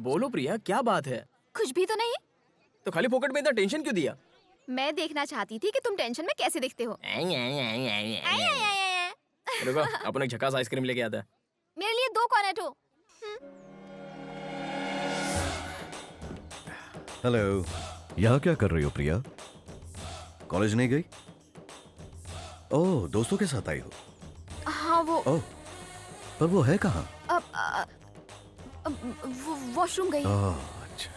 बोलो प्रिया, क्या बात है? कुछ भी तो नहीं। तो खाली फोकट में इतना टेंशन क्यों दिया? मैं देखना चाहती थी कि तुम टेंशन में कैसे दिखते हो। रुको, अपन एक झकास आइसक्रीम लेके आता है। मेरे लिए 2 कॉर्नेटो। हेलो, यहाँ क्या कर रही हो प्रिया? कॉलेज नहीं गई? ओह, दोस्तों के साथ आई हो? हाँ वो ओह, पर वो है कहाँ? वो वॉशरूम गई। ओह, अच्छा।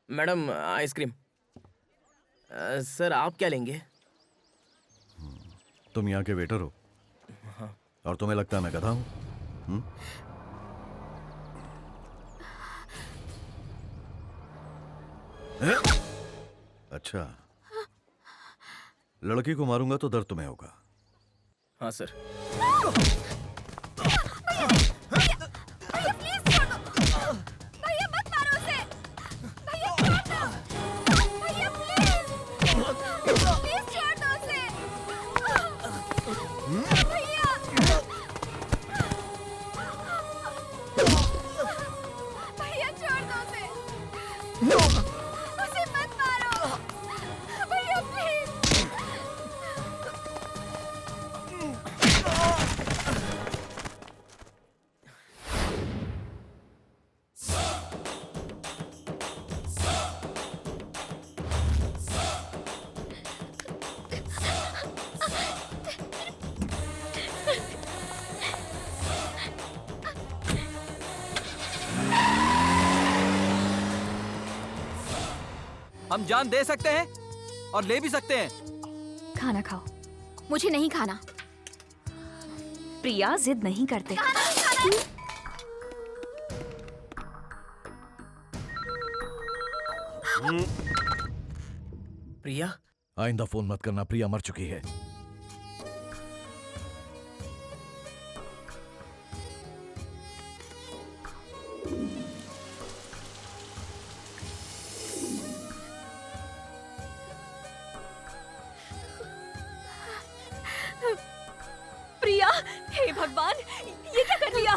Madam, ice cream. सर, आप क्या लेंगे? तुम यहाँ के वेटर हो? और तुम्हें लगता है मैं गधा हूँ? अच्छा, लड़की को मारूंगा तो दर्द तुम्हें होगा। हाँ सर। भैया प्लीज छोड़ दो। भैया मत मारो उसे। भैया छोड़ दो। भैया प्लीज छोड़ दो उसे। भैया भैया छोड़ दो उसे। उसे मत मारो। भैया प्लीज। हम जान दे सकते हैं और ले भी सकते हैं। खाना खाओ। मुझे नहीं खाना। प्रिया जिद नहीं करते। प्रिया, आइंदा फोन मत करना, प्रिया मर चुकी है। प्रिया, हे भगवान, ये क्या कर दिया?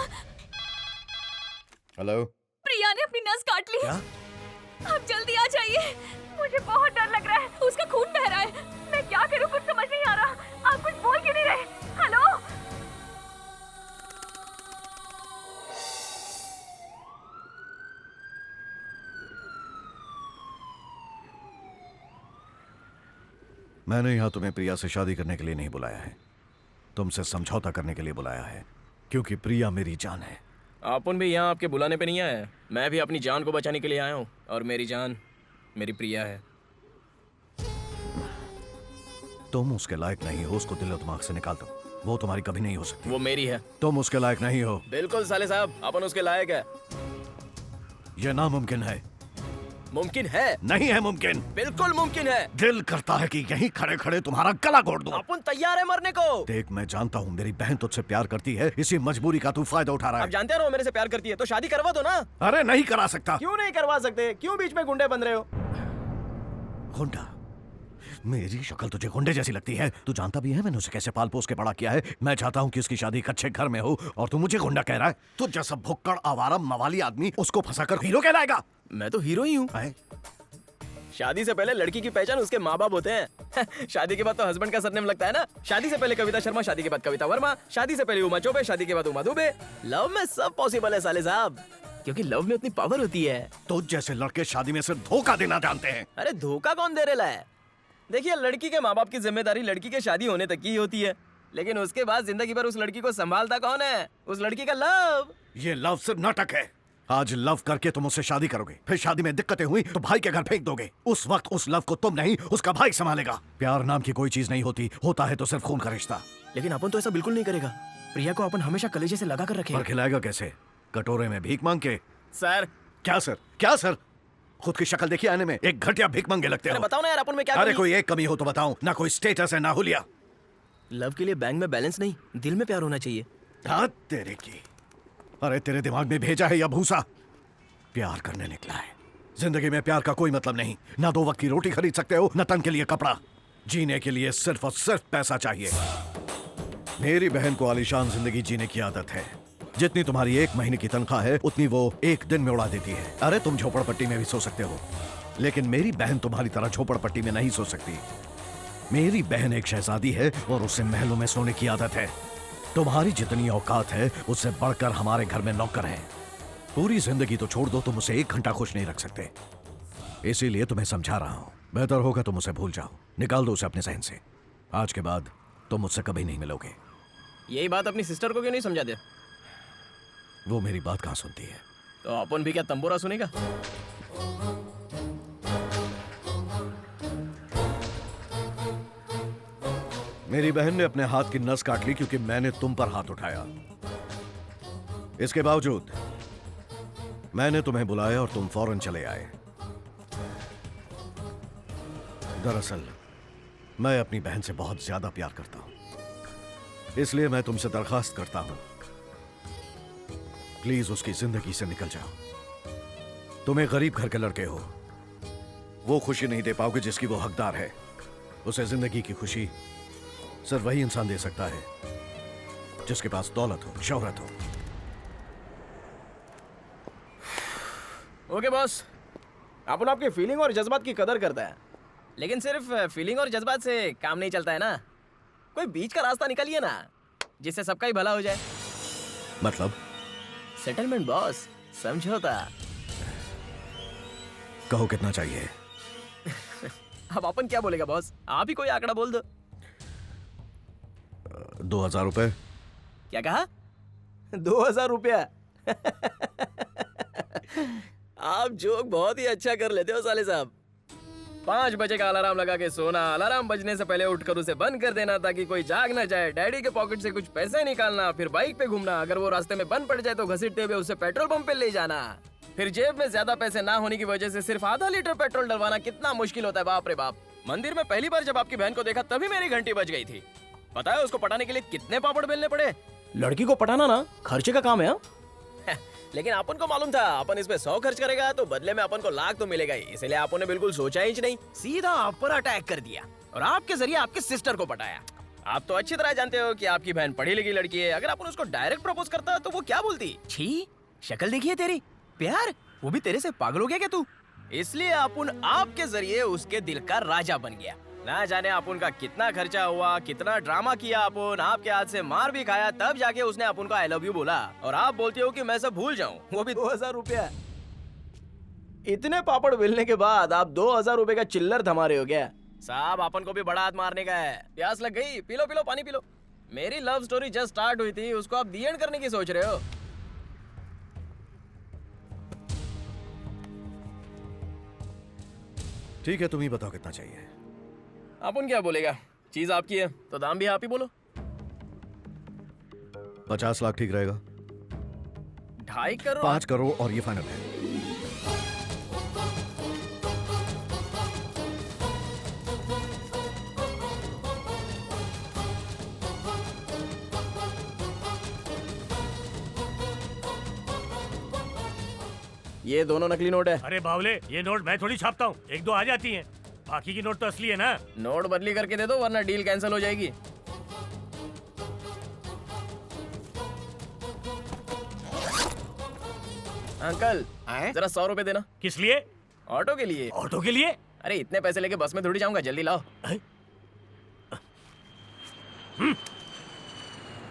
हेलो, प्रिया ने अपनी नस काट ली। क्या? आप जल्दी आ जाइए, मुझे बहुत डर लग रहा है। उसका खून बह रहा है। मैं क्या करूं, कुछ समझ नहीं आ रहा। आप कुछ बोल क्यों नहीं रहे? हेलो? मैंने यहाँ तुम्हें प्रिया से शादी करने के लिए नहीं बुलाया है, तुमसे समझौता करने के लिए बुलाया है, क्योंकि प्रिया मेरी जान है। अपन भी यहाँ आपके बुलाने पे नहीं आया है। मैं भी अपनी जान को बचाने के लिए आया हूँ, और मेरी जान मेरी प्रिया है। तुम उसके लायक नहीं हो, उसको दिलो दिमाग से निकाल दो। वो तुम्हारी कभी नहीं हो सकती। वो मेरी है। तुम उसके लायक नहीं हो। बिल्कुल साले साहब, अपन उसके लायक है। यह नामुमकिन है। मुमकिन है? नहीं है मुमकिन। बिल्कुल मुमकिन है। दिल करता है कि यहीं खड़े खड़े तुम्हारा गला घोट दूं। अपन तैयार है मरने को। देख, मैं जानता हूँ मेरी बहन तुझसे प्यार करती है, इसी मजबूरी का तू फायदा उठा रहा आप है। जानते हो ना वो मेरे से प्यार करती है, तो शादी करवा दो ना। अरे नहीं करा सकता। क्यों नहीं करवा सकते? क्यों बीच में गुंडे बन रहे हो? गुंडा? मेरी शक्ल तुझे गुंडे जैसी लगती है? तू जानता भी है मैंने उसे कैसे पाल पोस के बड़ा किया है। मैं चाहता हूँ कि उसकी शादी एक अच्छे घर में हो, और तू मुझे गुंडा कह रहा है? तू जैसा भुक्कड़ आवारा मवाली आदमी उसको फंसाकर हीरो कहलाएगा? मैं तो हीरो ही हूँ। शादी से पहले लड़की की पहचान उसके माँ बाप होते हैं। शादी के बाद तो हस्बैंड का सरनेम लगता है ना। शादी से पहले कविता शर्मा, शादी के बाद कविता वर्मा, शादी से पहले उमा चौबे, शादी के बाद उमा दुबे। लव में सब पॉसिबल है साले साहब, क्योंकि लव में उतनी पावर होती है। तो जैसे लड़के शादी में सिर्फ धोखा देना जानते हैं। अरे धोखा कौन दे रहा है? देखिए, लड़की के माँ बाप की जिम्मेदारी लड़की के शादी होने तक की होती है, लेकिन उसके बाद जिंदगी भर उस लड़की को संभालता कौन है? उस लड़की का लव। ये लव सिर्फ नाटक है। आज लव करके तुम उससे शादी करोगे, फिर शादी में दिक्कतें हुई तो भाई के घर फेंक दोगे। उस वक्त उस लव को तुम नहीं, उसका भाई संभालेगा। प्यार नाम की कोई चीज नहीं होती, होता है तो सिर्फ खून का रिश्ता। लेकिन अपन तो ऐसा बिल्कुल नहीं करेगा। प्रिया को अपन हमेशा कलेजे से लगा कर पर रखेगा। खिलाएगा कैसे? कटोरे में भीख मांग के? सर। क्या सर? क्या सर? खुद की शक्ल देखिए आने में, एक घटिया भीख मांगे लगते हो। बताओ ना यार, अपन में क्या अरे कमी? कोई एक कमी हो तो बताओ ना। कोई स्टेटस है ना हुलिया। लव के लिए बैंक में बैलेंस नहीं, दिल में प्यार होना चाहिए। हाँ तेरे की। अरे तेरे दिमाग में भेजा है या भूसा? प्यार करने निकला है। जिंदगी में प्यार का कोई मतलब नहीं। ना 2 वक्त की रोटी खरीद सकते हो, ना तन के लिए कपड़ा। जीने के लिए सिर्फ और सिर्फ पैसा चाहिए। मेरी बहन को आलीशान जिंदगी जीने की आदत है। जितनी तुम्हारी 1 महीने की तनख्वाह है, उतनी वो 1 दिन में उड़ा देती है। अरे तुम झोपड़पट्टी में भी सो सकते हो, लेकिन मेरी बहन तुम्हारी तरह झोपड़पट्टी में नहीं सो सकती। मेरी बहन एक शहजादी है और उसे महलों में सोने की आदत है। तुम्हारी जितनी औकात है, उससे बढ़कर हमारे घर में नौकर है। पूरी जिंदगी तो छोड़ दो, तुम उसे 1 घंटा खुश नहीं रख सकते। इसीलिए तुम्हें समझा रहा हूं, बेहतर होगा तुम उसे भूल जाओ। निकाल दो उसे अपने जहन से। आज के बाद तुम मुझसे कभी नहीं मिलोगे। यही बात अपनी सिस्टर को क्यों नहीं समझा दे? वो मेरी बात कहां सुनती है? तो अपन भी क्या तंबोरा सुनेगा? मेरी बहन ने अपने हाथ की नस काट ली क्योंकि मैंने तुम पर हाथ उठाया। इसके बावजूद मैंने तुम्हें बुलाया और तुम फौरन चले आए। दरअसल मैं अपनी बहन से बहुत ज्यादा प्यार करता हूं, इसलिए मैं तुमसे दरखास्त करता हूं, प्लीज उसकी जिंदगी से निकल जाओ। तुम एक गरीब घर के लड़के हो, वो खुशी नहीं दे पाओगे जिसकी वो हकदार है। उसे जिंदगी की खुशी सिर्फ वही इंसान दे सकता है जिसके पास दौलत हो, शोहरत हो। ओके बॉस, अपन आपके फीलिंग और जज्बात की कदर करता है, लेकिन सिर्फ फीलिंग और जज्बात से काम नहीं चलता है ना। कोई बीच का रास्ता निकालिए ना, जिससे सबका ही भला हो जाए। मतलब? सेटलमेंट बॉस, समझौता। कहो कितना चाहिए? अब अपन क्या बोलेगा बॉस? आप ही कोई आंकड़ा बोल दो। 2000 रुपए। क्या कहा? 2000 रुपया? आप जोक बहुत ही अच्छा कर लेते हो साले साहब। 5 बजे का अलार्म लगा के सोना, अलार्म बजने से पहले उठकर उसे बंद कर देना ताकि कोई जाग ना जाए, डैडी के पॉकेट से कुछ पैसे निकालना, फिर बाइक पे घूमना, अगर वो रास्ते में बंद पड़ जाए तो घसीटते हुए उसे पेट्रोल पंप पे ले जाना, फिर जेब में ज्यादा पैसे ना होने की वजह से सिर्फ आधा लीटर पेट्रोल डलवाना कितना मुश्किल होता है, बाप रे बाप। मंदिर में पहली बार जब आपकी बहन को देखा तभी मेरी घंटी बज गई थी। पता है उसको पटाने के लिए कितने पापड़ बेलने पड़े? लड़की को पटाना ना खर्चे का काम है। लेकिन अपन को मालूम था अपन इस पे 100 खर्च करेगा तो बदले में अपन को लाख तो मिलेगा ही, इसलिए अपन ने बिल्कुल सोचा ही नहीं, सीधा आप पर अटैक कर दिया और आपके जरिए आपके सिस्टर को पटाया। आप तो अच्छी तरह जानते हो कि आपकी बहन पढ़ी लिखी लड़की है, अगर अपन उसको डायरेक्ट प्रपोज करता तो वो क्या बोलती? छी, शक्ल देखिए तेरी, प्यार, वो भी तेरे से पागल हो गया क्या तू? इसलिए अपन आपके जरिए उसके दिल का राजा बन गया। ना जाने अपन का कितना खर्चा हुआ, कितना ड्रामा किया अपन, आपके हाथ से मार भी खाया, तब जाके उसने अपन को आई लव यू बोला और आप बोलते हो कि मैं सब भूल जाऊं, वो भी 2000 रुपया। इतने पापड़ बेलने के बाद आप 2000 रुपए का चिल्लर थमा रहे हो क्या? साहब अपन को भी बड़ा हाथ मारने का है। प्यास लग गई? पी लो पी लो, पानी पी लो। मेरी लव स्टोरी जस्ट स्टार्ट हुई थी, उसको आप दी एंड करने की सोच रहे हो? ठीक है, तुम ही बताओ कितना चाहिए। अपन क्या बोलेगा, चीज आपकी है तो दाम भी आप ही बोलो। 50 लाख ठीक रहेगा। 2.5 करोड़? 5 करोड़ और ये फाइनल है। ये दोनों नकली नोट है। अरे बावले, ये नोट मैं थोड़ी छापता हूँ, 1-2 आ जाती हैं, बाकी की नोट तो असली है ना। नोट बदली करके दे दो वरना डील कैंसिल हो जाएगी। अंकल जरा 100 रुपए देना। किस लिए? ऑटो के लिए। ऑटो के लिए? अरे इतने पैसे लेके बस में थोड़ी जाऊंगा, जल्दी लाओ।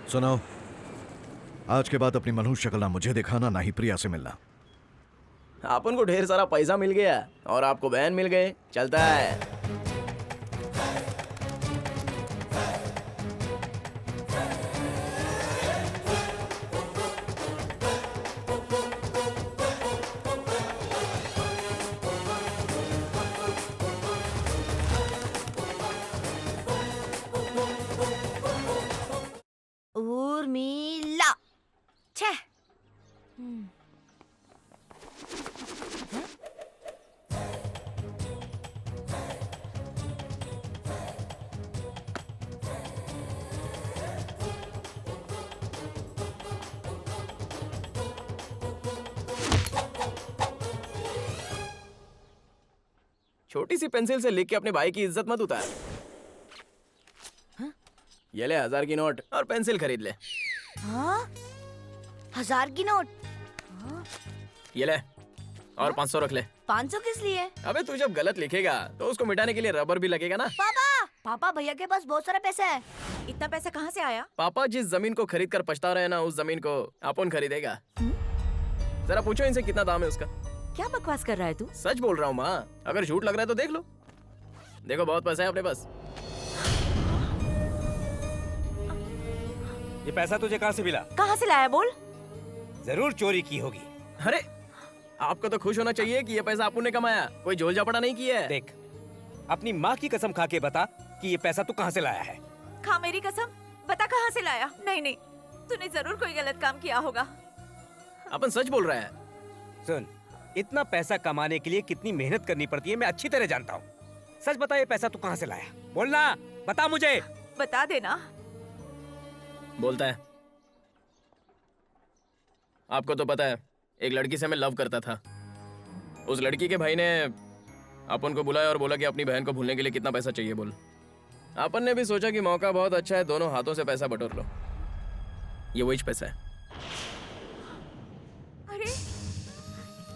सुनो, आज के बाद अपनी मनुष्य शक्ल ना मुझे दिखाना, ना ही प्रिया से मिलना। अपन को ढेर सारा पैसा मिल गया और आपको बहन मिल गए, चलता है। उर्मिला, छे। छोटी सी पेंसिल से लिख के अपने भाई की इज्जत मत उतार। ये ले 1000 की नोट और पेंसिल खरीद ले। हाँ 1000 की नोट। ये ले और 500 रख ले। 500 किस लिए? अबे तू जब गलत लिखेगा तो उसको मिटाने के लिए रबर भी लगेगा ना। पापा भैया के पास बहुत सारा पैसा है। इतना पैसा कहाँ से आया? पापा जिस जमीन को खरीद कर पछता रहे ना, उस जमीन को अपन खरीदेगा। जरा पूछो इनसे कितना दाम है उसका। क्या बकवास कर रहा है तू? सच बोल रहा हूँ माँ, अगर झूठ लग रहा है तो देख लो। देखो बहुत पैसा है अपने पास। ये पैसा तुझे कहाँ से मिला? कहाँ से लाया बोल? जरूर चोरी की होगी। अरे आपको तो खुश होना चाहिए कि ये पैसा आपने ने कमाया, कोई झोल झापड़ा नहीं किया है। देख, अपनी माँ की कसम खा के बता कि ये पैसा तू कहाँ से लाया है। खा मेरी कसम, बता कहाँ से लाया। नहीं नहीं, तूने जरूर कोई गलत काम किया होगा। अपन सच बोल रहा है। सुन, इतना पैसा कमाने के लिए कितनी मेहनत करनी पड़ती है मैं अच्छी तरह जानता हूँ। सच बता, ये पैसा तू कहाँ से लाया? बोलना, बता मुझे। बता देना। बोलता है। आपको तो पता है एक लड़की से मैं लव करता था। उस लड़की के भाई ने अपन को बुलाया और बोला कि अपनी बहन को भूलने के लिए कितना पैसा चाहिए बोल। अपन ने भी सोचा कि मौका बहुत अच्छा है, दोनों हाथों से पैसा बटोर लो। ये वही पैसा है। अरे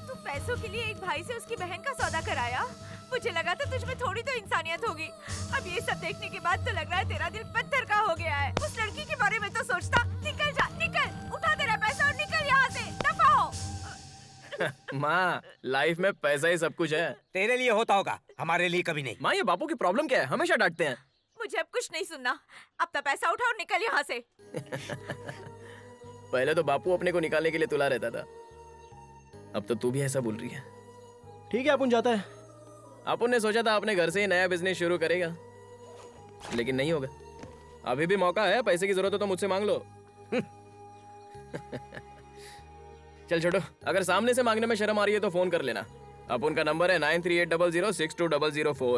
तू पैसों के लिए एक भाई से उसकी बहन का सौदा कराया? मुझे लगा था तुझ में थोड़ी तो इंसानियत होगी। अब ये सब देखने के बाद तो लग रहा है तेरा दिल पत्थर का हो गया है। उस लड़की के बारे में तो सोचता। निकल जा, निकल, उठा तेरा पैसा और निकल यहाँ से, दफा हो। माँ, लाइफ में पैसा ही सब कुछ है। तेरे लिए होता होगा, हमारे लिए कभी नहीं। माँ, ये बापू की प्रॉब्लम क्या है? हमेशा डांटते हैं। मुझे अब कुछ नहीं सुनना। अब तो पैसा उठा और निकल यहाँ से। पहले तो बापू अपने को निकालने के लिए तुला रहता था, अब तो तू भी ऐसा बोल रही है। ठीक है, अपन जाता है। अपन ने सोचा था अपने घर से ही नया बिजनेस शुरू करेगा, लेकिन नहीं होगा। अभी भी मौका है, पैसे की जरूरत हो तो मुझसे मांग लो। चल छोटो, अगर सामने से मांगने में शर्म आ रही है तो फोन कर लेना। अपन का नंबर है 9380062004।